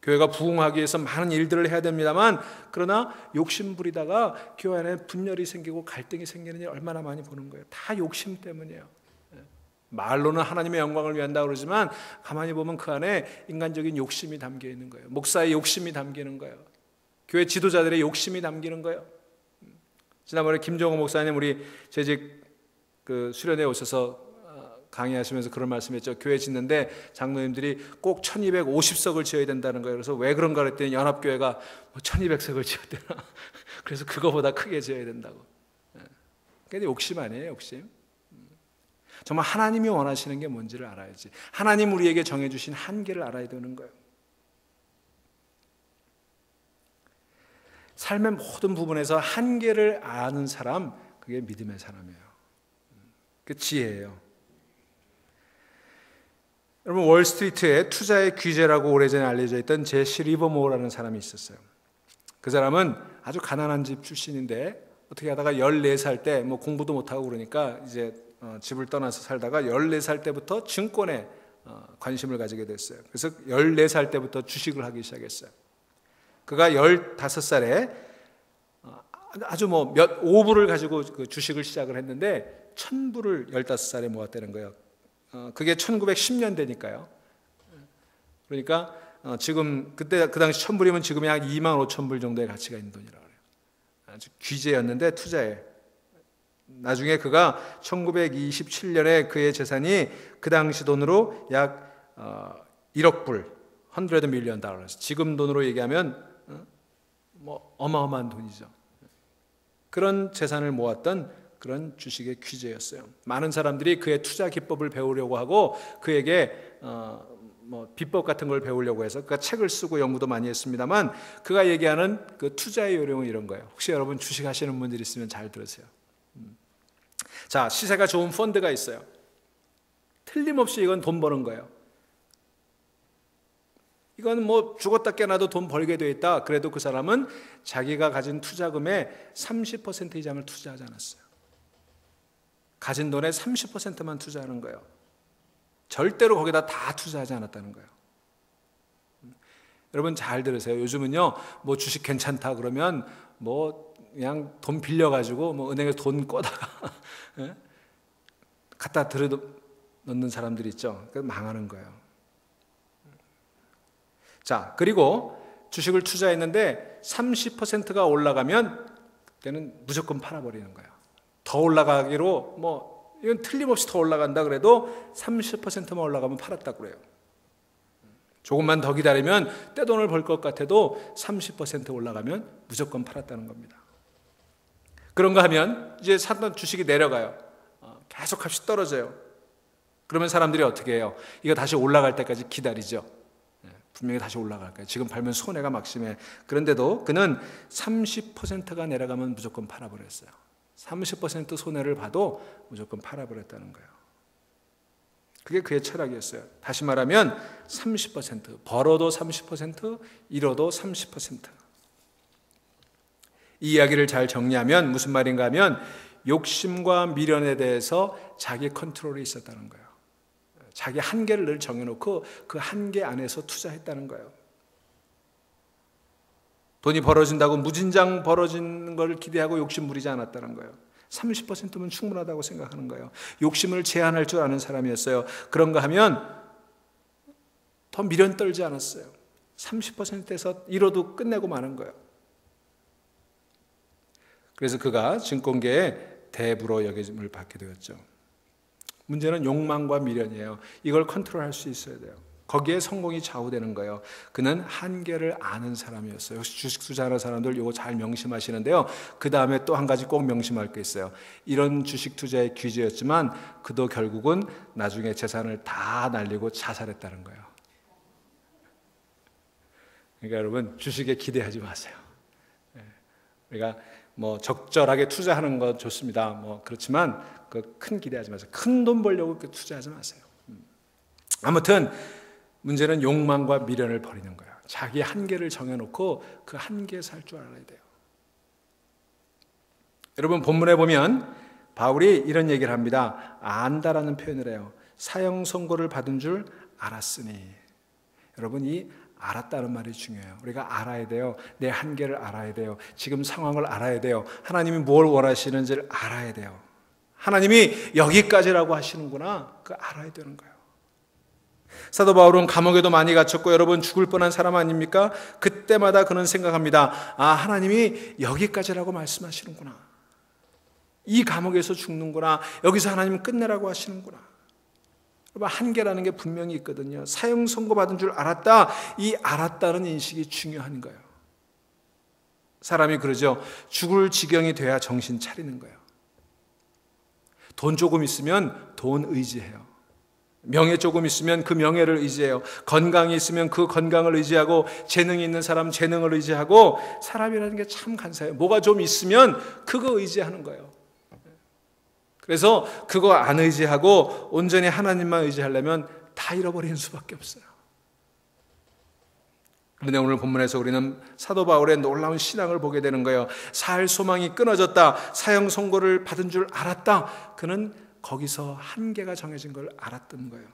교회가 부흥하기 위해서 많은 일들을 해야 됩니다만, 그러나 욕심 부리다가 교회 안에 분열이 생기고 갈등이 생기는 일 얼마나 많이 보는 거예요. 다 욕심 때문이에요. 말로는 하나님의 영광을 위한다 그러지만 가만히 보면 그 안에 인간적인 욕심이 담겨 있는 거예요. 목사의 욕심이 담기는 거예요. 교회 지도자들의 욕심이 담기는 거예요. 지난번에 김종호 목사님 우리 재직 수련회에 오셔서 강의하시면서 그런 말씀했죠. 교회 짓는데 장로님들이 꼭 1250석을 지어야 된다는 거예요. 그래서 왜 그런가 그랬더니 연합교회가 1200석을 지어야 되나. 그래서 그거보다 크게 지어야 된다고. 그게 욕심 아니에요, 욕심. 정말 하나님이 원하시는 게 뭔지를 알아야지. 하나님 우리에게 정해주신 한계를 알아야 되는 거예요. 삶의 모든 부분에서 한계를 아는 사람, 그게 믿음의 사람이에요. 그 지혜예요. 여러분, 월스트리트에 투자의 귀재라고 오래전에 알려져 있던 제시 리버모어라는 사람이 있었어요. 그 사람은 아주 가난한 집 출신인데 어떻게 하다가 14살 때 공부도 못하고 그러니까 이제 집을 떠나서 살다가 14살 때부터 증권에 관심을 가지게 됐어요. 그래서 14살 때부터 주식을 하기 시작했어요. 그가 15살에 아주 몇 5불을 가지고 그 주식을 시작을 했는데 1000불을 15살에 모았다는 거예요. 그게 1910년대니까요. 그러니까 지금 그때 그 당시 1000불이면 지금이 한 25,000불 정도의 가치가 있는 돈이라고 그래요. 아주 귀재였는데 투자에. 나중에 그가 1927년에 그의 재산이 그 당시 돈으로 약 1억 불, 100 밀리언 달러. 지금 돈으로 얘기하면 어마어마한 돈이죠. 그런 재산을 모았던 그런 주식의 귀재였어요. 많은 사람들이 그의 투자 기법을 배우려고 하고 그에게 비법 같은 걸 배우려고 해서 그가 책을 쓰고 연구도 많이 했습니다만, 그가 얘기하는 그 투자의 요령은 이런 거예요. 혹시 여러분 주식 하시는 분들 있으면 잘 들으세요. 자, 시세가 좋은 펀드가 있어요. 틀림없이 이건 돈 버는 거예요. 이건 죽었다 깨나도 돈 벌게 돼 있다. 그래도 그 사람은 자기가 가진 투자금의 30% 이상을 투자하지 않았어요. 가진 돈의 30%만 투자하는 거예요. 절대로 거기다 다 투자하지 않았다는 거예요. 여러분 잘 들으세요. 요즘은요, 주식 괜찮다 그러면 그냥 돈 빌려가지고 은행에 돈 꺼다가 갖다 들여 넣는 사람들이 있죠. 그래서 망하는 거예요. 자, 그리고 주식을 투자했는데 30%가 올라가면 그때는 무조건 팔아버리는 거예요. 더 올라가기로 이건 틀림없이 더 올라간다 그래도 30%만 올라가면 팔았다고 그래요. 조금만 더 기다리면 떼돈을 벌 것 같아도 30% 올라가면 무조건 팔았다는 겁니다. 그런가 하면 이제 샀던 주식이 내려가요. 계속 값이 떨어져요. 그러면 사람들이 어떻게 해요? 이거 다시 올라갈 때까지 기다리죠. 분명히 다시 올라갈 거예요. 지금 팔면 손해가 막심해. 그런데도 그는 30%가 내려가면 무조건 팔아버렸어요. 30% 손해를 봐도 무조건 팔아버렸다는 거예요. 그게 그의 철학이었어요. 다시 말하면 30%, 벌어도 30%, 잃어도 30%. 이 이야기를 잘 정리하면 무슨 말인가 하면 욕심과 미련에 대해서 자기 컨트롤이 있었다는 거예요. 자기 한계를 늘 정해놓고 그 한계 안에서 투자했다는 거예요. 돈이 벌어진다고 무진장 벌어지는 걸 기대하고 욕심 부리지 않았다는 거예요. 30%면 충분하다고 생각하는 거예요. 욕심을 제한할 줄 아는 사람이었어요. 그런가 하면 더 미련 떨지 않았어요. 30%에서 잃어도 끝내고 마는 거예요. 그래서 그가 증권계의 대부로 여김을 받게 되었죠. 문제는 욕망과 미련이에요. 이걸 컨트롤할 수 있어야 돼요. 거기에 성공이 좌우되는 거예요. 그는 한계를 아는 사람이었어요. 주식 투자하는 사람들 이거 잘 명심하시는데요. 그 다음에 또 한 가지 꼭 명심할 게 있어요. 이런 주식 투자의 귀재였지만 그도 결국은 나중에 재산을 다 날리고 자살했다는 거예요. 그러니까 여러분 주식에 기대하지 마세요. 우리가 적절하게 투자하는 건 좋습니다. 그렇지만 그 큰 기대하지 마세요. 큰 돈 벌려고 투자하지 마세요. 아무튼 문제는 욕망과 미련을 버리는 거예요. 자기 한계를 정해놓고 그 한계에 살 줄 알아야 돼요. 여러분 본문에 보면 바울이 이런 얘기를 합니다. 안다라는 표현을 해요. 사형 선고를 받은 줄 알았으니. 여러분 이 알았다는 말이 중요해요. 우리가 알아야 돼요. 내 한계를 알아야 돼요. 지금 상황을 알아야 돼요. 하나님이 뭘 원하시는지를 알아야 돼요. 하나님이 여기까지라고 하시는구나. 그거 알아야 되는 거예요. 사도 바울은 감옥에도 많이 갇혔고 여러분 죽을 뻔한 사람 아닙니까? 그때마다 그는 생각합니다. 하나님이 여기까지라고 말씀하시는구나. 이 감옥에서 죽는구나. 여기서 하나님은 끝내라고 하시는구나. 여러분 한계라는 게 분명히 있거든요. 사형 선고받은 줄 알았다. 이 알았다는 인식이 중요한 거예요. 사람이 그러죠. 죽을 지경이 돼야 정신 차리는 거예요. 돈 조금 있으면 돈 의지해요. 명예 조금 있으면 그 명예를 의지해요. 건강이 있으면 그 건강을 의지하고, 재능이 있는 사람 재능을 의지하고. 사람이라는 게 참 간사해요. 뭐가 좀 있으면 그거 의지하는 거예요. 그래서 그거 안 의지하고 온전히 하나님만 의지하려면 다 잃어버리는 수밖에 없어요. 그런데 오늘 본문에서 우리는 사도 바울의 놀라운 신앙을 보게 되는 거예요. 살 소망이 끊어졌다. 사형 선고를 받은 줄 알았다. 그는 거기서 한계가 정해진 걸 알았던 거예요.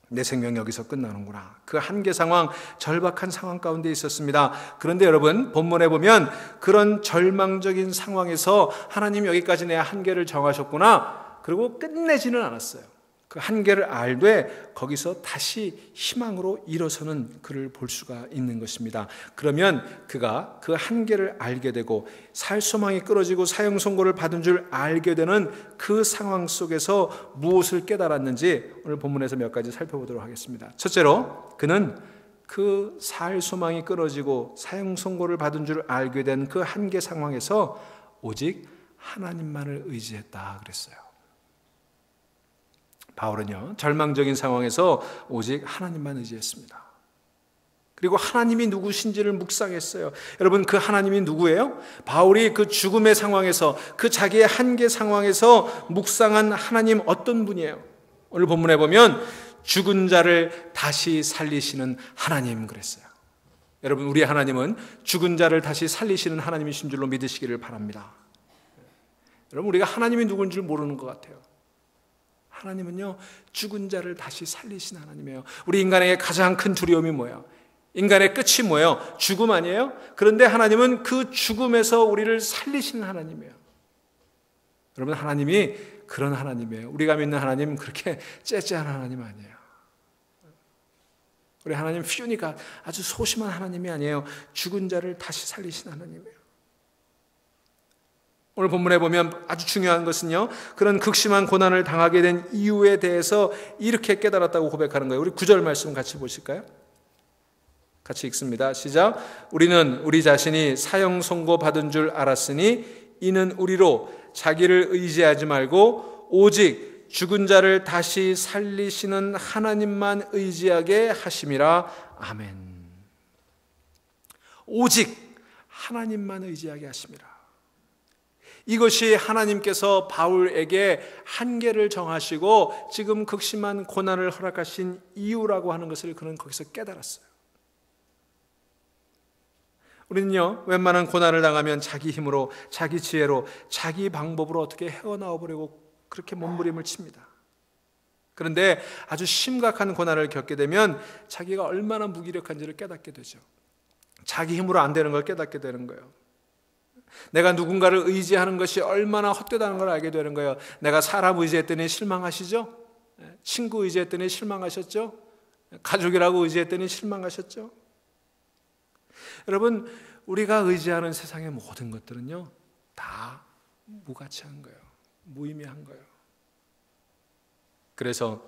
내 생명이 여기서 끝나는구나. 그 한계 상황, 절박한 상황 가운데 있었습니다. 그런데 여러분 본문에 보면 그런 절망적인 상황에서 하나님 여기까지 내 한계를 정하셨구나. 그리고 끝내지는 않았어요. 그 한계를 알되 거기서 다시 희망으로 일어서는 그를 볼 수가 있는 것입니다. 그러면 그가 그 한계를 알게 되고 살 소망이 끊어지고 사형 선고를 받은 줄 알게 되는 그 상황 속에서 무엇을 깨달았는지 오늘 본문에서 몇 가지 살펴보도록 하겠습니다. 첫째로 그는 그 살 소망이 끊어지고 사형 선고를 받은 줄 알게 된 그 한계 상황에서 오직 하나님만을 의지했다 그랬어요. 바울은요, 절망적인 상황에서 오직 하나님만 의지했습니다. 그리고 하나님이 누구신지를 묵상했어요. 여러분, 그 하나님이 누구예요? 바울이 그 죽음의 상황에서, 그 자기의 한계 상황에서 묵상한 하나님 어떤 분이에요? 오늘 본문에 보면 죽은 자를 다시 살리시는 하나님 그랬어요. 여러분, 우리 하나님은 죽은 자를 다시 살리시는 하나님이신 줄로 믿으시기를 바랍니다. 여러분, 우리가 하나님이 누군지 모르는 것 같아요. 하나님은요, 죽은 자를 다시 살리신 하나님이에요. 우리 인간에게 가장 큰 두려움이 뭐예요? 인간의 끝이 뭐예요? 죽음 아니에요? 그런데 하나님은 그 죽음에서 우리를 살리시는 하나님이에요. 여러분, 하나님이 그런 하나님이에요. 우리가 믿는 하나님은 그렇게 째째한 하나님 아니에요. 우리 하나님 피우니까 아주 소심한 하나님이 아니에요. 죽은 자를 다시 살리신 하나님이에요. 오늘 본문에 보면 아주 중요한 것은요, 그런 극심한 고난을 당하게 된 이유에 대해서 이렇게 깨달았다고 고백하는 거예요. 우리 9절 말씀 같이 보실까요? 같이 읽습니다. 시작. 우리는 우리 자신이 사형 선고 받은 줄 알았으니 이는 우리로 자기를 의지하지 말고 오직 죽은 자를 다시 살리시는 하나님만 의지하게 하심이라. 아멘. 오직 하나님만 의지하게 하심이라. 이것이 하나님께서 바울에게 한계를 정하시고 지금 극심한 고난을 허락하신 이유라고 하는 것을 그는 거기서 깨달았어요. 우리는요, 웬만한 고난을 당하면 자기 힘으로, 자기 지혜로, 자기 방법으로 어떻게 헤어나와 보려고 그렇게 몸부림을 칩니다. 그런데 아주 심각한 고난을 겪게 되면 자기가 얼마나 무기력한지를 깨닫게 되죠. 자기 힘으로 안 되는 걸 깨닫게 되는 거예요. 내가 누군가를 의지하는 것이 얼마나 헛되다는 걸 알게 되는 거예요. 내가 사람 의지했더니 실망하시죠? 친구 의지했더니 실망하셨죠? 가족이라고 의지했더니 실망하셨죠? 여러분, 우리가 의지하는 세상의 모든 것들은요, 다 무가치한 거예요. 무의미한 거예요. 그래서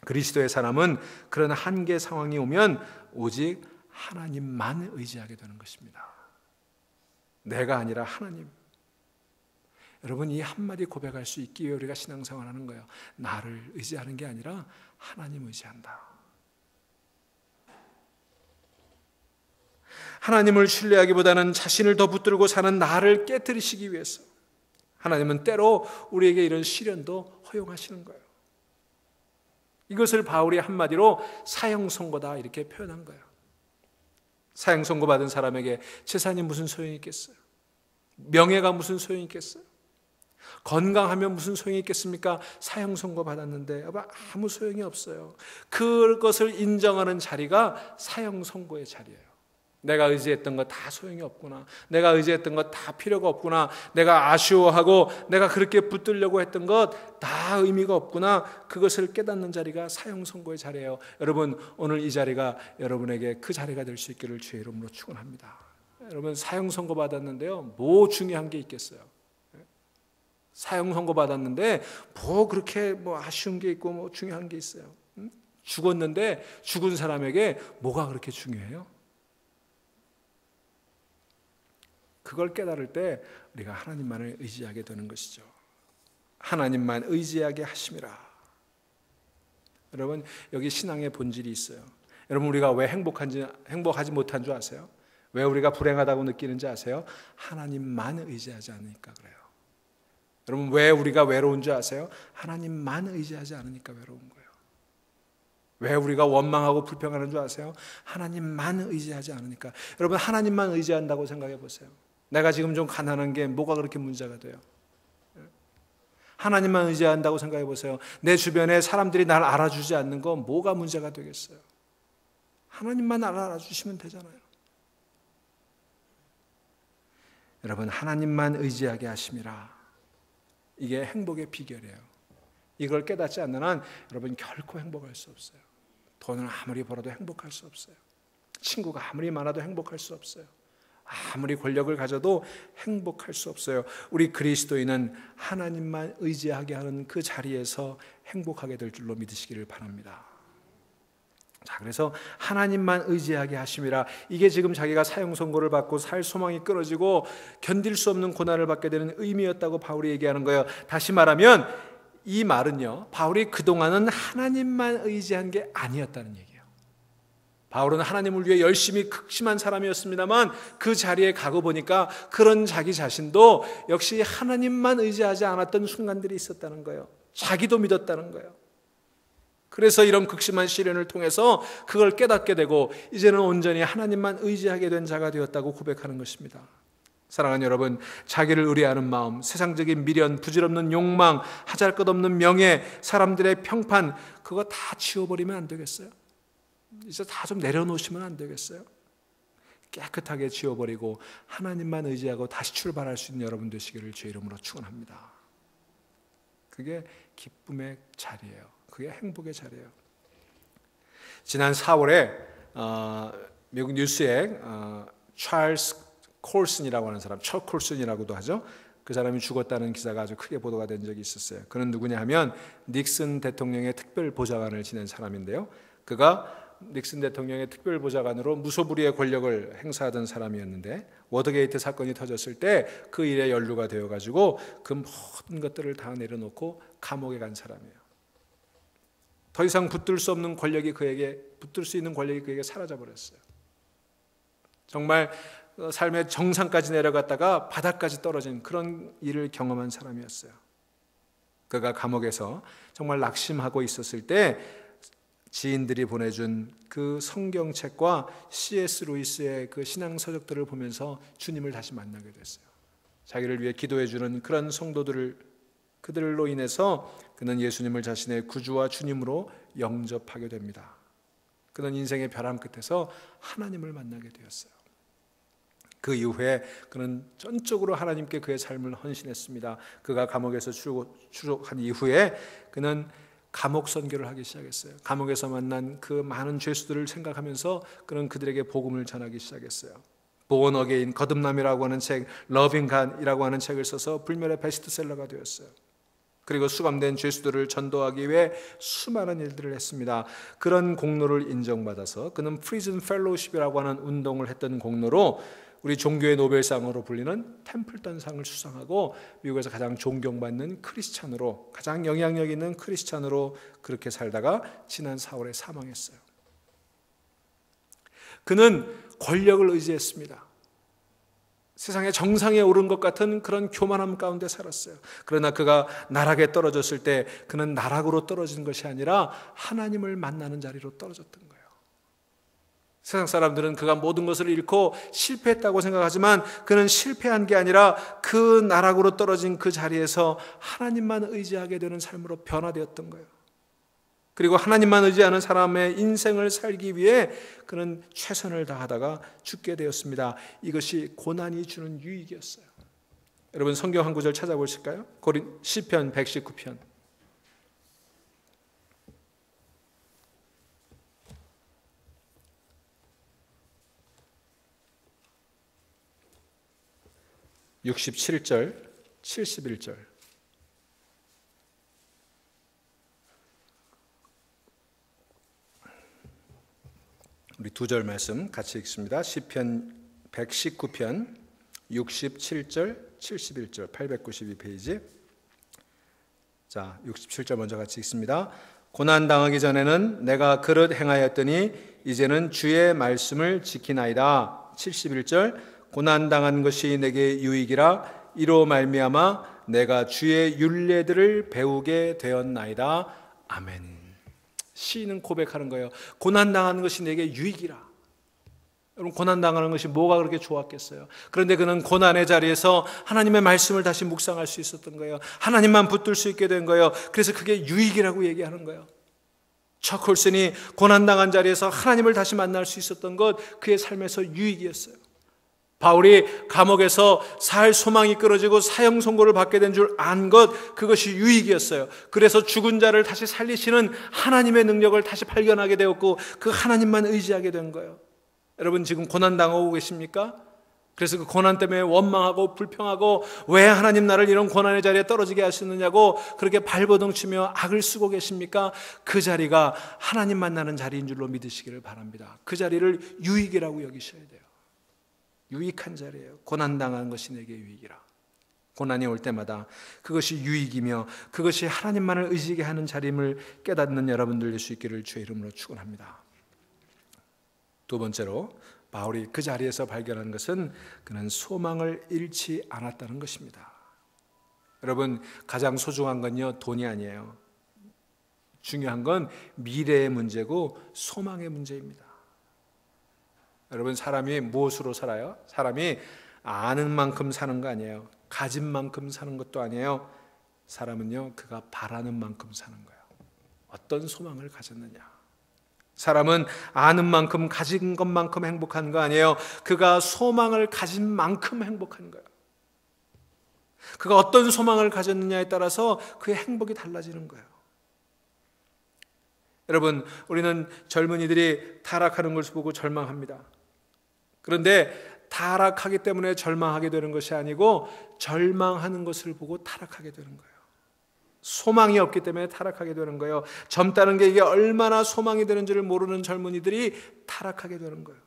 그리스도의 사람은 그런 한계 상황이 오면 오직 하나님만 의지하게 되는 것입니다. 내가 아니라 하나님. 여러분, 이 한마디 고백할 수 있기 위해 우리가 신앙생활 하는 거예요. 나를 의지하는 게 아니라 하나님 의지한다. 하나님을 신뢰하기보다는 자신을 더 붙들고 사는 나를 깨뜨리시기 위해서 하나님은 때로 우리에게 이런 시련도 허용하시는 거예요. 이것을 바울이 한마디로 사형 선고다 이렇게 표현한 거예요. 사형 선고 받은 사람에게 재산이 무슨 소용이 있겠어요? 명예가 무슨 소용이 있겠어요? 건강하면 무슨 소용이 있겠습니까? 사형 선고 받았는데 아무 소용이 없어요. 그것을 인정하는 자리가 사형 선고의 자리예요. 내가 의지했던 거 다 소용이 없구나. 내가 의지했던 거 다 필요가 없구나. 내가 아쉬워하고 내가 그렇게 붙들려고 했던 것 다 의미가 없구나. 그것을 깨닫는 자리가 사형 선고의 자리예요. 여러분, 오늘 이 자리가 여러분에게 그 자리가 될 수 있기를 주의 이름으로 축원합니다. 여러분, 사형 선고 받았는데요, 뭐 중요한 게 있겠어요? 사형 선고 받았는데 뭐 그렇게 아쉬운 게 있고 뭐 중요한 게 있어요? 죽었는데 죽은 사람에게 뭐가 그렇게 중요해요? 그걸 깨달을 때 우리가 하나님만을 의지하게 되는 것이죠. 하나님만 의지하게 하심이라. 여러분, 여기 신앙의 본질이 있어요. 여러분, 우리가 왜 행복하지 못한 줄 아세요? 왜 우리가 불행하다고 느끼는지 아세요? 하나님만 의지하지 않으니까 그래요. 여러분, 왜 우리가 외로운 줄 아세요? 하나님만 의지하지 않으니까 외로운 거예요. 왜 우리가 원망하고 불평하는 줄 아세요? 하나님만 의지하지 않으니까. 여러분, 하나님만 의지한다고 생각해 보세요. 내가 지금 좀 가난한 게 뭐가 그렇게 문제가 돼요? 하나님만 의지한다고 생각해 보세요. 내 주변에 사람들이 날 알아주지 않는 거 뭐가 문제가 되겠어요? 하나님만 알아주시면 되잖아요. 여러분, 하나님만 의지하게 하심이라. 이게 행복의 비결이에요. 이걸 깨닫지 않는 한 여러분 결코 행복할 수 없어요. 돈을 아무리 벌어도 행복할 수 없어요. 친구가 아무리 많아도 행복할 수 없어요. 아무리 권력을 가져도 행복할 수 없어요. 우리 그리스도인은 하나님만 의지하게 하는 그 자리에서 행복하게 될 줄로 믿으시기를 바랍니다. 자, 그래서 하나님만 의지하게 하심이라. 이게 지금 자기가 사형 선고를 받고 살 소망이 끊어지고 견딜 수 없는 고난을 받게 되는 의미였다고 바울이 얘기하는 거예요. 다시 말하면 이 말은요, 바울이 그동안은 하나님만 의지한 게 아니었다는 얘기예요. 바울은 하나님을 위해 열심히 극심한 사람이었습니다만 그 자리에 가고 보니까 그런 자기 자신도 역시 하나님만 의지하지 않았던 순간들이 있었다는 거예요. 자기도 믿었다는 거예요. 그래서 이런 극심한 시련을 통해서 그걸 깨닫게 되고 이제는 온전히 하나님만 의지하게 된 자가 되었다고 고백하는 것입니다. 사랑하는 여러분, 자기를 의뢰하는 마음, 세상적인 미련, 부질없는 욕망, 하잘것없는 명예, 사람들의 평판, 그거 다 지워버리면 안 되겠어요? 이제 다 좀 내려놓으시면 안 되겠어요? 깨끗하게 지워버리고 하나님만 의지하고 다시 출발할 수 있는 여러분 되시기를 주의 이름으로 축원합니다. 그게 기쁨의 자리예요. 그게 행복의 자리예요. 지난 4월에 미국 뉴스에 찰스 콜슨이라고 하는 사람, 척 콜슨이라고도 하죠. 그 사람이 죽었다는 기사가 아주 크게 보도가 된 적이 있었어요. 그는 누구냐 하면 닉슨 대통령의 특별보좌관을 지낸 사람인데요. 그가 닉슨 대통령의 특별보좌관으로 무소불위의 권력을 행사하던 사람이었는데 워터게이트 사건이 터졌을 때 그 일에 연루가 되어가지고 그 모든 것들을 다 내려놓고 감옥에 간 사람이에요. 더 이상 붙들 수 있는 권력이 그에게 사라져버렸어요. 정말 삶의 정상까지 내려갔다가 바닥까지 떨어진 그런 일을 경험한 사람이었어요. 그가 감옥에서 정말 낙심하고 있었을 때 지인들이 보내준 그 성경책과 C.S. 루이스의 그 신앙 서적들을 보면서 주님을 다시 만나게 됐어요. 자기를 위해 기도해 주는 그런 그들로 인해서 그는 예수님을 자신의 구주와 주님으로 영접하게 됩니다. 그는 인생의 벼랑 끝에서 하나님을 만나게 되었어요. 그 이후에 그는 전적으로 하나님께 그의 삶을 헌신했습니다. 그가 감옥에서 추록한 이후에 그는 감옥 선교를 하기 시작했어요. 감옥에서 만난 그 많은 죄수들을 생각하면서 그는 그들에게 복음을 전하기 시작했어요. Born Again, 거듭남이라고 하는 책, Loving God이라고 하는 책을 써서 불멸의 베스트셀러가 되었어요. 그리고 수감된 죄수들을 전도하기 위해 수많은 일들을 했습니다. 그런 공로를 인정받아서 그는 프리즌 펠로우십이라고 하는 운동을 했던 공로로 우리 종교의 노벨상으로 불리는 템플턴상을 수상하고 미국에서 가장 존경받는 크리스찬으로, 가장 영향력 있는 크리스찬으로 그렇게 살다가 지난 4월에 사망했어요. 그는 권력을 의지했습니다. 세상의 정상에 오른 것 같은 그런 교만함 가운데 살았어요. 그러나 그가 나락에 떨어졌을 때 그는 나락으로 떨어진 것이 아니라 하나님을 만나는 자리로 떨어졌던 거예요. 세상 사람들은 그가 모든 것을 잃고 실패했다고 생각하지만 그는 실패한 게 아니라 그 나락으로 떨어진 그 자리에서 하나님만 의지하게 되는 삶으로 변화되었던 거예요. 그리고 하나님만 의지하는 사람의 인생을 살기 위해 그는 최선을 다하다가 죽게 되었습니다. 이것이 고난이 주는 유익이었어요. 여러분 성경 한 구절 찾아보실까요? 시편 119편. (67절) (71절) 우리 두 절 말씀 같이 읽습니다. 시편 119편 67절 71절 892페이지. 자, 67절 먼저 같이 읽습니다. 고난 당하기 전에는 내가 그릇 행하였더니 이제는 주의 말씀을 지키나이다. 71절 고난 당한 것이 내게 유익이라 이로 말미암아 내가 주의 율례들을 배우게 되었나이다. 아멘. 시인은 고백하는 거예요. 고난 당하는 것이 내게 유익이라. 여러분 고난 당하는 것이 뭐가 그렇게 좋았겠어요? 그런데 그는 고난의 자리에서 하나님의 말씀을 다시 묵상할 수 있었던 거예요. 하나님만 붙들 수 있게 된 거예요. 그래서 그게 유익이라고 얘기하는 거예요. 척 콜슨이 고난 당한 자리에서 하나님을 다시 만날 수 있었던 것, 그의 삶에서 유익이었어요. 바울이 감옥에서 살 소망이 끊어지고 사형 선고를 받게 된 줄 안 것, 그것이 유익이었어요. 그래서 죽은 자를 다시 살리시는 하나님의 능력을 다시 발견하게 되었고 그 하나님만 의지하게 된 거예요. 여러분 지금 고난 당하고 계십니까? 그래서 그 고난 때문에 원망하고 불평하고 왜 하나님 나를 이런 고난의 자리에 떨어지게 하시느냐고 그렇게 발버둥치며 악을 쓰고 계십니까? 그 자리가 하나님 만나는 자리인 줄로 믿으시기를 바랍니다. 그 자리를 유익이라고 여기셔야 돼요. 유익한 자리예요. 고난당한 것이 내게 유익이라. 고난이 올 때마다 그것이 유익이며 그것이 하나님만을 의지하게 하는 자리임을 깨닫는 여러분들 될 수 있기를 주의 이름으로 축원합니다. 두 번째로 바울이 그 자리에서 발견한 것은 그는 소망을 잃지 않았다는 것입니다. 여러분 가장 소중한 건요 돈이 아니에요. 중요한 건 미래의 문제고 소망의 문제입니다. 여러분 사람이 무엇으로 살아요? 사람이 아는 만큼 사는 거 아니에요. 가진 만큼 사는 것도 아니에요. 사람은요 그가 바라는 만큼 사는 거예요. 어떤 소망을 가졌느냐. 사람은 아는 만큼 가진 것만큼 행복한 거 아니에요. 그가 소망을 가진 만큼 행복한 거예요. 그가 어떤 소망을 가졌느냐에 따라서 그의 행복이 달라지는 거예요. 여러분 우리는 젊은이들이 타락하는 것을 보고 절망합니다. 그런데 타락하기 때문에 절망하게 되는 것이 아니고 절망하는 것을 보고 타락하게 되는 거예요. 소망이 없기 때문에 타락하게 되는 거예요. 젊다는 게 이게 얼마나 소망이 되는지를 모르는 젊은이들이 타락하게 되는 거예요.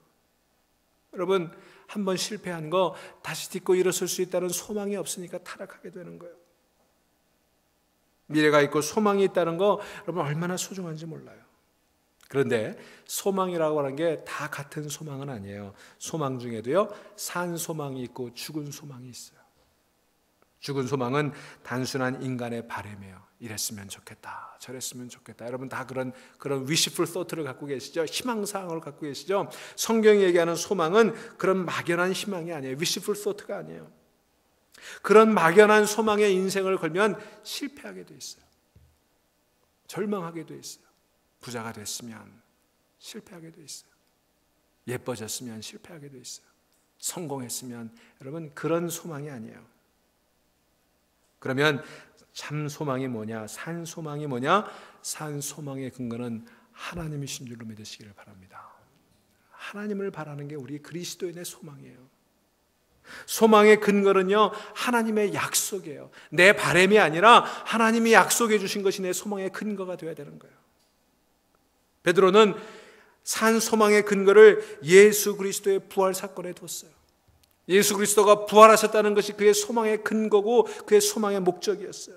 여러분 한번 실패한 거 다시 딛고 일어설 수 있다는 소망이 없으니까 타락하게 되는 거예요. 미래가 있고 소망이 있다는 거 여러분 얼마나 소중한지 몰라요. 그런데 소망이라고 하는 게 다 같은 소망은 아니에요. 소망 중에도요 산 소망이 있고 죽은 소망이 있어요. 죽은 소망은 단순한 인간의 바람이에요. 이랬으면 좋겠다, 저랬으면 좋겠다. 여러분 다 그런 wishful thought를 갖고 계시죠? 희망사항을 갖고 계시죠? 성경이 얘기하는 소망은 그런 막연한 희망이 아니에요. wishful thought가 아니에요. 그런 막연한 소망의 인생을 걸면 실패하게 돼 있어요. 절망하게 돼 있어요. 부자가 됐으면 실패하게 돼 있어요. 예뻐졌으면 실패하게 돼 있어요. 성공했으면, 여러분 그런 소망이 아니에요. 그러면 참 소망이 뭐냐? 산 소망이 뭐냐? 산 소망의 근거는 하나님이신 줄로 믿으시기를 바랍니다. 하나님을 바라는 게 우리 그리스도인의 소망이에요. 소망의 근거는요 하나님의 약속이에요. 내 바람이 아니라 하나님이 약속해 주신 것이 내 소망의 근거가 되어야 되는 거예요. 베드로는 산 소망의 근거를 예수 그리스도의 부활 사건에 뒀어요. 예수 그리스도가 부활하셨다는 것이 그의 소망의 근거고 그의 소망의 목적이었어요.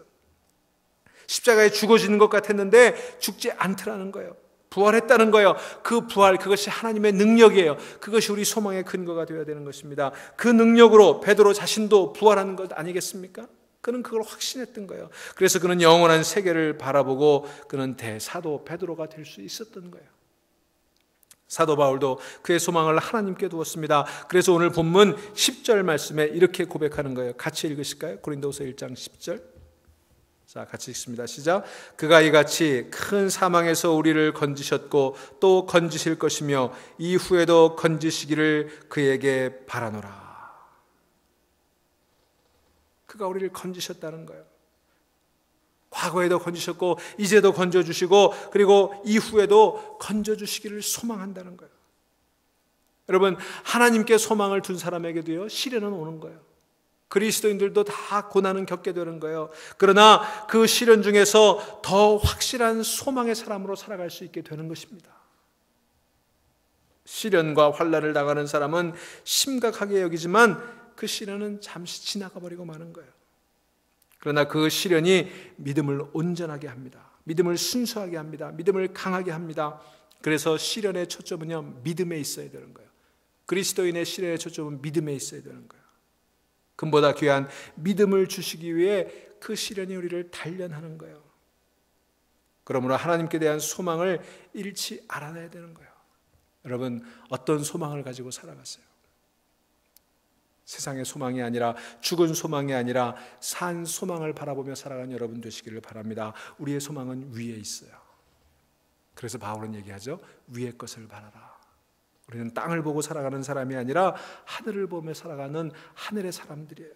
십자가에 죽어지는 것 같았는데 죽지 않더라는 거예요. 부활했다는 거예요. 그 부활, 그것이 하나님의 능력이에요. 그것이 우리 소망의 근거가 되어야 되는 것입니다. 그 능력으로 베드로 자신도 부활하는 것 아니겠습니까? 그는 그걸 확신했던 거예요. 그래서 그는 영원한 세계를 바라보고 그는 대사도 베드로가 될 수 있었던 거예요. 사도 바울도 그의 소망을 하나님께 두었습니다. 그래서 오늘 본문 10절 말씀에 이렇게 고백하는 거예요. 같이 읽으실까요? 고린도후서 1장 10절. 자, 같이 읽습니다. 시작. 그가 이같이 큰 사망에서 우리를 건지셨고 또 건지실 것이며 이후에도 건지시기를 그에게 바라노라. 그가 우리를 건지셨다는 거예요. 과거에도 건지셨고 이제도 건져주시고 그리고 이후에도 건져주시기를 소망한다는 거예요. 여러분, 하나님께 소망을 둔 사람에게도요, 시련은 오는 거예요. 그리스도인들도 다 고난은 겪게 되는 거예요. 그러나 그 시련 중에서 더 확실한 소망의 사람으로 살아갈 수 있게 되는 것입니다. 시련과 환난을 당하는 사람은 심각하게 여기지만 그 시련은 잠시 지나가 버리고 마는 거예요. 그러나 그 시련이 믿음을 온전하게 합니다. 믿음을 순수하게 합니다. 믿음을 강하게 합니다. 그래서 시련의 초점은요, 믿음에 있어야 되는 거예요. 그리스도인의 시련의 초점은 믿음에 있어야 되는 거예요. 금보다 귀한 믿음을 주시기 위해 그 시련이 우리를 단련하는 거예요. 그러므로 하나님께 대한 소망을 잃지 않아야 되는 거예요. 여러분, 어떤 소망을 가지고 살아갔어요? 세상의 소망이 아니라, 죽은 소망이 아니라 산 소망을 바라보며 살아가는 여러분 되시기를 바랍니다. 우리의 소망은 위에 있어요. 그래서 바울은 얘기하죠. 위의 것을 바라라. 우리는 땅을 보고 살아가는 사람이 아니라 하늘을 보며 살아가는 하늘의 사람들이에요.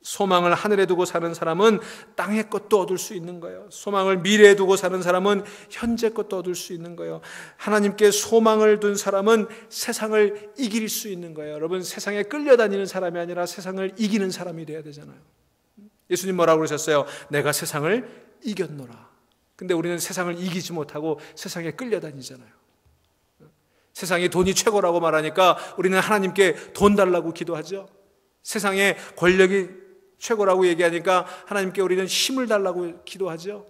소망을 하늘에 두고 사는 사람은 땅의 것도 얻을 수 있는 거예요. 소망을 미래에 두고 사는 사람은 현재 것도 얻을 수 있는 거예요. 하나님께 소망을 둔 사람은 세상을 이길 수 있는 거예요. 여러분, 세상에 끌려다니는 사람이 아니라 세상을 이기는 사람이 돼야 되잖아요. 예수님 뭐라고 그러셨어요? 내가 세상을 이겼노라. 근데 우리는 세상을 이기지 못하고 세상에 끌려다니잖아요. 세상에 돈이 최고라고 말하니까 우리는 하나님께 돈 달라고 기도하죠. 세상에 권력이 최고라고 얘기하니까 하나님께 우리는 힘을 달라고 기도하죠.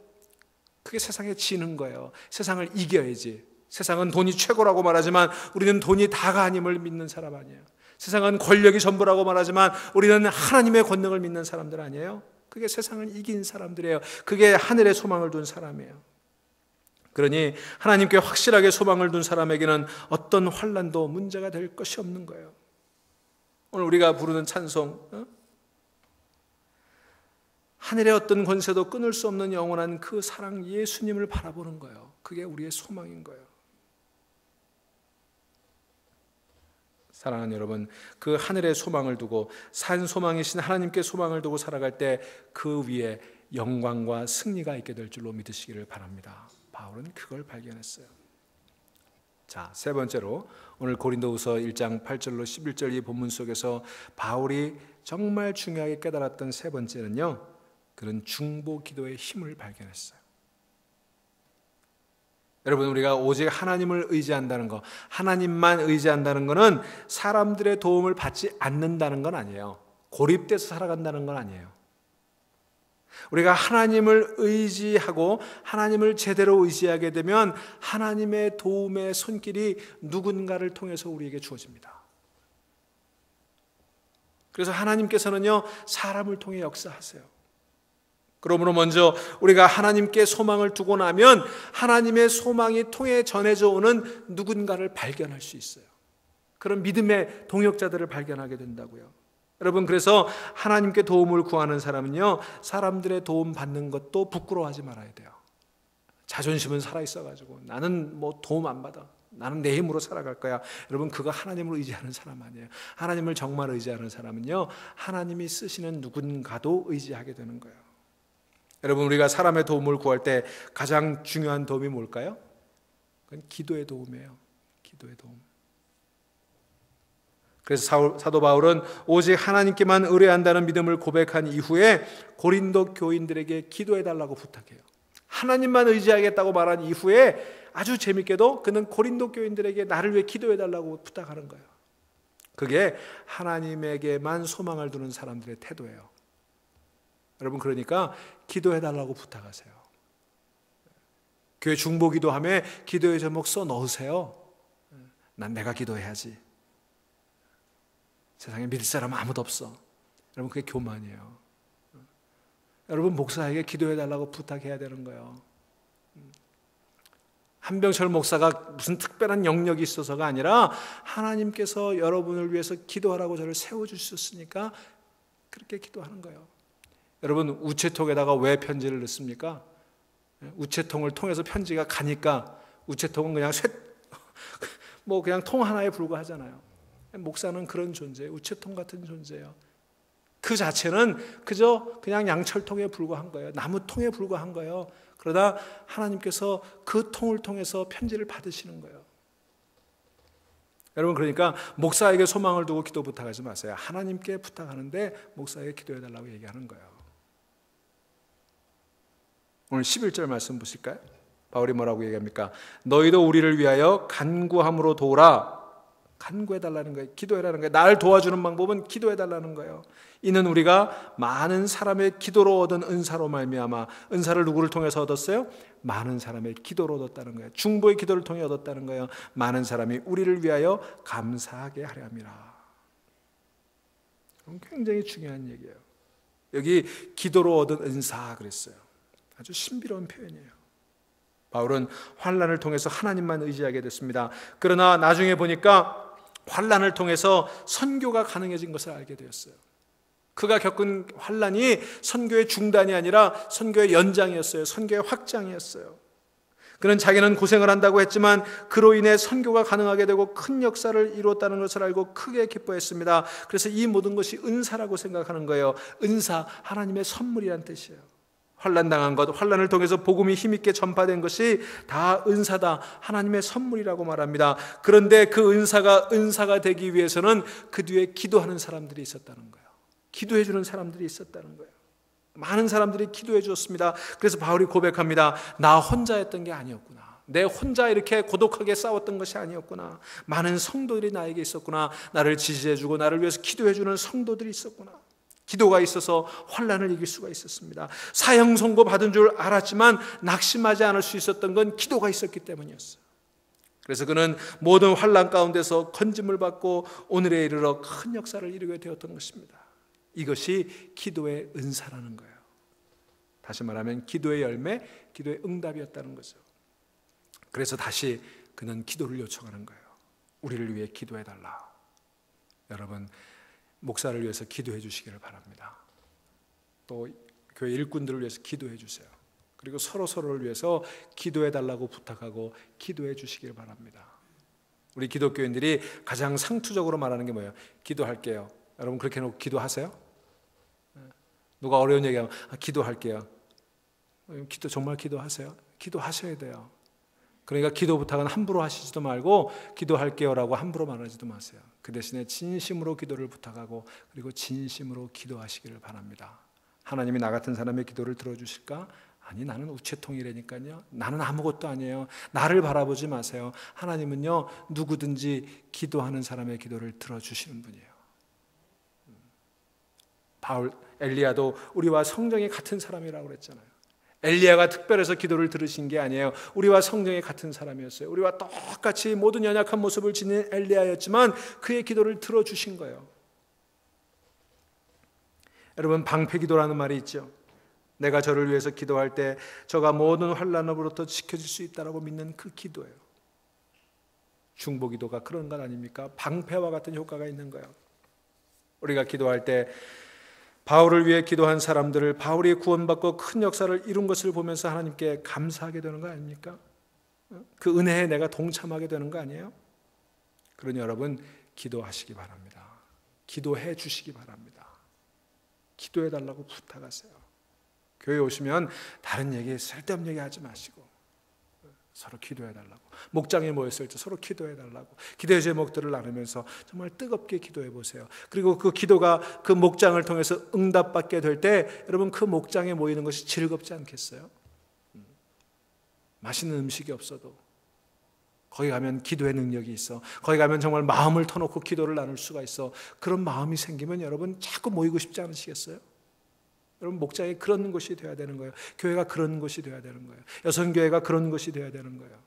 그게 세상에 지는 거예요. 세상을 이겨야지. 세상은 돈이 최고라고 말하지만 우리는 돈이 다가 아님을 믿는 사람 아니에요. 세상은 권력이 전부라고 말하지만 우리는 하나님의 권능을 믿는 사람들 아니에요. 그게 세상을 이긴 사람들이에요. 그게 하늘에 소망을 둔 사람이에요. 그러니 하나님께 확실하게 소망을 둔 사람에게는 어떤 환난도 문제가 될 것이 없는 거예요. 오늘 우리가 부르는 찬송, 하늘의 어떤 권세도 끊을 수 없는 영원한 그 사랑 예수님을 바라보는 거예요. 그게 우리의 소망인 거예요. 사랑하는 여러분, 그 하늘의 소망을 두고 산 소망이신 하나님께 소망을 두고 살아갈 때 그 위에 영광과 승리가 있게 될 줄로 믿으시기를 바랍니다. 바울은 그걸 발견했어요. 자, 세 번째로 오늘 고린도후서 1장 8절로 11절 이 본문 속에서 바울이 정말 중요하게 깨달았던 세 번째는요, 그런 중보 기도의 힘을 발견했어요. 여러분, 우리가 오직 하나님을 의지한다는 거, 하나님만 의지한다는 것은 사람들의 도움을 받지 않는다는 건 아니에요. 고립돼서 살아간다는 건 아니에요. 우리가 하나님을 의지하고 하나님을 제대로 의지하게 되면 하나님의 도움의 손길이 누군가를 통해서 우리에게 주어집니다. 그래서 하나님께서는요, 사람을 통해 역사하세요. 그러므로 먼저 우리가 하나님께 소망을 두고 나면 하나님의 소망이 통해 전해져 오는 누군가를 발견할 수 있어요. 그런 믿음의 동역자들을 발견하게 된다고요. 여러분, 그래서 하나님께 도움을 구하는 사람은요, 사람들의 도움 받는 것도 부끄러워하지 말아야 돼요. 자존심은 살아있어가지고 나는 뭐 도움 안 받아, 나는 내 힘으로 살아갈 거야. 여러분, 그거 하나님을 의지하는 사람 아니에요. 하나님을 정말 의지하는 사람은요, 하나님이 쓰시는 누군가도 의지하게 되는 거예요. 여러분, 우리가 사람의 도움을 구할 때 가장 중요한 도움이 뭘까요? 그건 기도의 도움이에요. 기도의 도움. 그래서 사도 바울은 오직 하나님께만 의뢰한다는 믿음을 고백한 이후에 고린도 교인들에게 기도해달라고 부탁해요. 하나님만 의지하겠다고 말한 이후에 아주 재밌게도 그는 고린도 교인들에게 나를 위해 기도해달라고 부탁하는 거예요. 그게 하나님에게만 소망을 두는 사람들의 태도예요. 여러분, 그러니까 기도해달라고 부탁하세요. 교회 중보기도함에 기도의 제목 써 넣으세요. 난 내가 기도해야지. 세상에 믿을 사람은 아무도 없어. 여러분, 그게 교만이에요. 여러분, 목사에게 기도해달라고 부탁해야 되는 거예요. 한병철 목사가 무슨 특별한 영역이 있어서가 아니라 하나님께서 여러분을 위해서 기도하라고 저를 세워주셨으니까 그렇게 기도하는 거예요. 여러분, 우체통에다가 왜 편지를 넣습니까? 우체통을 통해서 편지가 가니까 우체통은 그냥 그냥 통 하나에 불과하잖아요. 목사는 그런 존재예요. 우체통 같은 존재예요. 그 자체는 그저 그냥 양철통에 불과한 거예요. 나무통에 불과한 거예요. 그러나 하나님께서 그 통을 통해서 편지를 받으시는 거예요. 여러분, 그러니까 목사에게 소망을 두고 기도 부탁하지 마세요. 하나님께 부탁하는데 목사에게 기도해달라고 얘기하는 거예요. 오늘 11절 말씀 보실까요? 바울이 뭐라고 얘기합니까? 너희도 우리를 위하여 간구함으로 도우라. 간구해달라는 거예요. 기도해달라는 거예요. 나를 도와주는 방법은 기도해달라는 거예요. 이는 우리가 많은 사람의 기도로 얻은 은사로 말미암아, 은사를 누구를 통해서 얻었어요? 많은 사람의 기도로 얻었다는 거예요. 중보의 기도를 통해 얻었다는 거예요. 많은 사람이 우리를 위하여 감사하게 하려 함이라. 굉장히 중요한 얘기예요. 여기 기도로 얻은 은사 그랬어요. 아주 신비로운 표현이에요. 바울은 환난을 통해서 하나님만 의지하게 됐습니다. 그러나 나중에 보니까 환난을 통해서 선교가 가능해진 것을 알게 되었어요. 그가 겪은 환난이 선교의 중단이 아니라 선교의 연장이었어요. 선교의 확장이었어요. 그는 자기는 고생을 한다고 했지만 그로 인해 선교가 가능하게 되고 큰 역사를 이루었다는 것을 알고 크게 기뻐했습니다. 그래서 이 모든 것이 은사라고 생각하는 거예요. 은사, 하나님의 선물이란 뜻이에요. 환난당한 것, 환난을 통해서 복음이 힘있게 전파된 것이 다 은사다, 하나님의 선물이라고 말합니다. 그런데 그 은사가 되기 위해서는 그 뒤에 기도하는 사람들이 있었다는 거예요. 기도해 주는 사람들이 있었다는 거예요. 많은 사람들이 기도해 주었습니다. 그래서 바울이 고백합니다. 나 혼자 했던 게 아니었구나. 내 혼자 이렇게 고독하게 싸웠던 것이 아니었구나. 많은 성도들이 나에게 있었구나. 나를 지지해 주고 나를 위해서 기도해 주는 성도들이 있었구나. 기도가 있어서 환난을 이길 수가 있었습니다. 사형 선고 받은 줄 알았지만 낙심하지 않을 수 있었던 건 기도가 있었기 때문이었어요. 그래서 그는 모든 환난 가운데서 건짐을 받고 오늘에 이르러 큰 역사를 이루게 되었던 것입니다. 이것이 기도의 은사라는 거예요. 다시 말하면 기도의 열매, 기도의 응답이었다는 거죠. 그래서 다시 그는 기도를 요청하는 거예요. 우리를 위해 기도해달라. 여러분, 목사를 위해서 기도해 주시기를 바랍니다. 또 교회 일꾼들을 위해서 기도해 주세요. 그리고 서로를 위해서 기도해 달라고 부탁하고 기도해 주시기를 바랍니다. 우리 기독교인들이 가장 상투적으로 말하는 게 뭐예요? 기도할게요. 여러분 그렇게 해놓고 기도하세요? 누가 어려운 얘기하면 기도할게요. 정말 기도하세요? 기도하셔야 돼요. 그러니까 기도 부탁은 함부로 하시지도 말고 기도할게요라고 함부로 말하지도 마세요. 그 대신에 진심으로 기도를 부탁하고 그리고 진심으로 기도하시기를 바랍니다. 하나님이 나 같은 사람의 기도를 들어주실까? 아니, 나는 우체통이라니까요. 나는 아무것도 아니에요. 나를 바라보지 마세요. 하나님은요, 누구든지 기도하는 사람의 기도를 들어주시는 분이에요. 엘리야도 우리와 성정이 같은 사람이라고 그랬잖아요. 엘리야가 특별해서 기도를 들으신 게 아니에요. 우리와 성정이 같은 사람이었어요. 우리와 똑같이 모든 연약한 모습을 지닌 엘리야였지만 그의 기도를 들어주신 거예요. 여러분, 방패기도라는 말이 있죠. 내가 저를 위해서 기도할 때 저가 모든 환난으로부터 지켜질 수 있다고 믿는 그 기도예요. 중보기도가 그런 것 아닙니까? 방패와 같은 효과가 있는 거예요. 우리가 기도할 때 바울을 위해 기도한 사람들을 바울이 구원받고 큰 역사를 이룬 것을 보면서 하나님께 감사하게 되는 거 아닙니까? 그 은혜에 내가 동참하게 되는 거 아니에요? 그러니 여러분 기도하시기 바랍니다. 기도해 주시기 바랍니다. 기도해 달라고 부탁하세요. 교회 오시면 다른 얘기, 쓸데없는 얘기 하지 마시고 서로 기도해 달라고. 목장에 모였을 때 서로 기도해 달라고. 기도의 제목들을 나누면서 정말 뜨겁게 기도해 보세요. 그리고 그 기도가 그 목장을 통해서 응답받게 될 때 여러분 그 목장에 모이는 것이 즐겁지 않겠어요? 맛있는 음식이 없어도 거기 가면 기도의 능력이 있어. 거기 가면 정말 마음을 터놓고 기도를 나눌 수가 있어. 그런 마음이 생기면 여러분 자꾸 모이고 싶지 않으시겠어요? 여러분 목장이 그런 곳이 되어야 되는 거예요. 교회가 그런 곳이 되어야 되는 거예요. 여성교회가 그런 곳이 되어야 되는 거예요.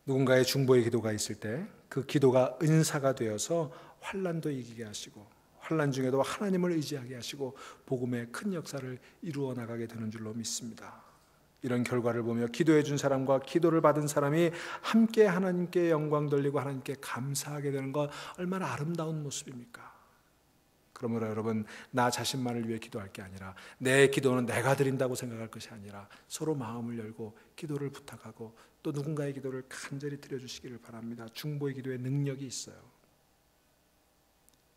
누군가의 중보의 기도가 있을 때 그 기도가 은사가 되어서 환난도 이기게 하시고 환난 중에도 하나님을 의지하게 하시고 복음의 큰 역사를 이루어 나가게 되는 줄로 믿습니다. 이런 결과를 보며 기도해 준 사람과 기도를 받은 사람이 함께 하나님께 영광 돌리고 하나님께 감사하게 되는 것 얼마나 아름다운 모습입니까? 그러므로 여러분, 나 자신만을 위해 기도할 게 아니라 내 기도는 내가 드린다고 생각할 것이 아니라 서로 마음을 열고 기도를 부탁하고 또 누군가의 기도를 간절히 드려주시기를 바랍니다. 중보의 기도에 능력이 있어요.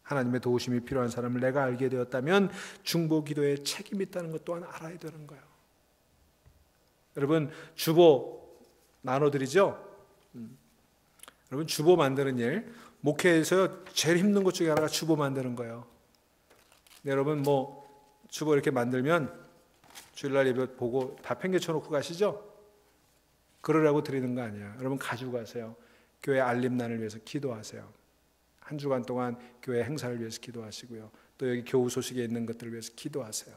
하나님의 도우심이 필요한 사람을 내가 알게 되었다면 중보 기도에 책임이 있다는 것 또한 알아야 되는 거예요. 여러분, 주보 나눠드리죠? 여러분, 주보 만드는 일, 목회에서 제일 힘든 것 중에 하나가 주보 만드는 거예요. 여러분, 주보 이렇게 만들면 주일날 예배 보고 다 팽개쳐 놓고 가시죠? 그러라고 드리는 거 아니에요. 여러분, 가지고 가세요. 교회 알림란을 위해서 기도하세요. 한 주간 동안 교회 행사를 위해서 기도하시고요. 또 여기 교우 소식에 있는 것들을 위해서 기도하세요.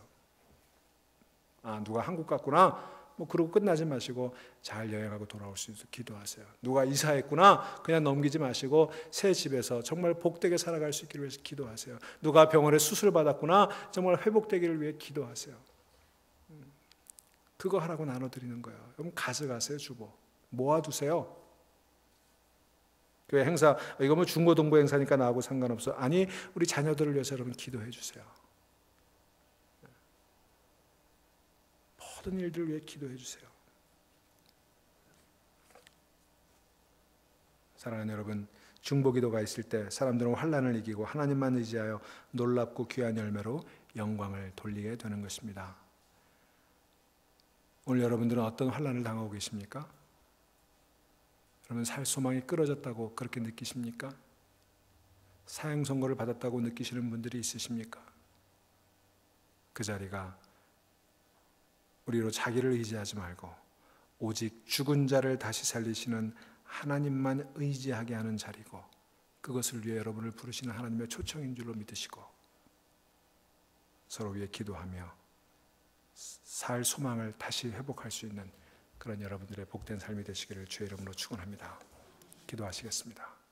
누가 한국 갔구나. 그러고 끝나지 마시고 잘 여행하고 돌아올 수 있도록 기도하세요. 누가 이사했구나. 그냥 넘기지 마시고 새 집에서 정말 복되게 살아갈 수 있기를 위해서 기도하세요. 누가 병원에 수술 받았구나. 정말 회복되기를 위해 기도하세요. 그거 하라고 나눠드리는 거예요. 그럼 가져가세요. 주보 모아두세요. 교회 행사, 이거 중고동부 행사니까 나하고 상관없어. 아니, 우리 자녀들을 위해서 여러분 기도해 주세요. 모든 일들을 위해 기도해 주세요. 사랑하는 여러분, 중보기도가 있을 때 사람들은 환난을 이기고 하나님만 의지하여 놀랍고 귀한 열매로 영광을 돌리게 되는 것입니다. 오늘 여러분들은 어떤 환난을 당하고 계십니까? 여러분, 살 소망이 끊어졌다고 그렇게 느끼십니까? 사형 선고를 받았다고 느끼시는 분들이 있으십니까? 그 자리가 우리로 자기를 의지하지 말고 오직 죽은 자를 다시 살리시는 하나님만 의지하게 하는 자리고, 그것을 위해 여러분을 부르시는 하나님의 초청인 줄로 믿으시고 서로 위해 기도하며 살 소망을 다시 회복할 수 있는 그런 여러분들의 복된 삶이 되시기를 주의 이름으로 축원합니다. 기도하시겠습니다.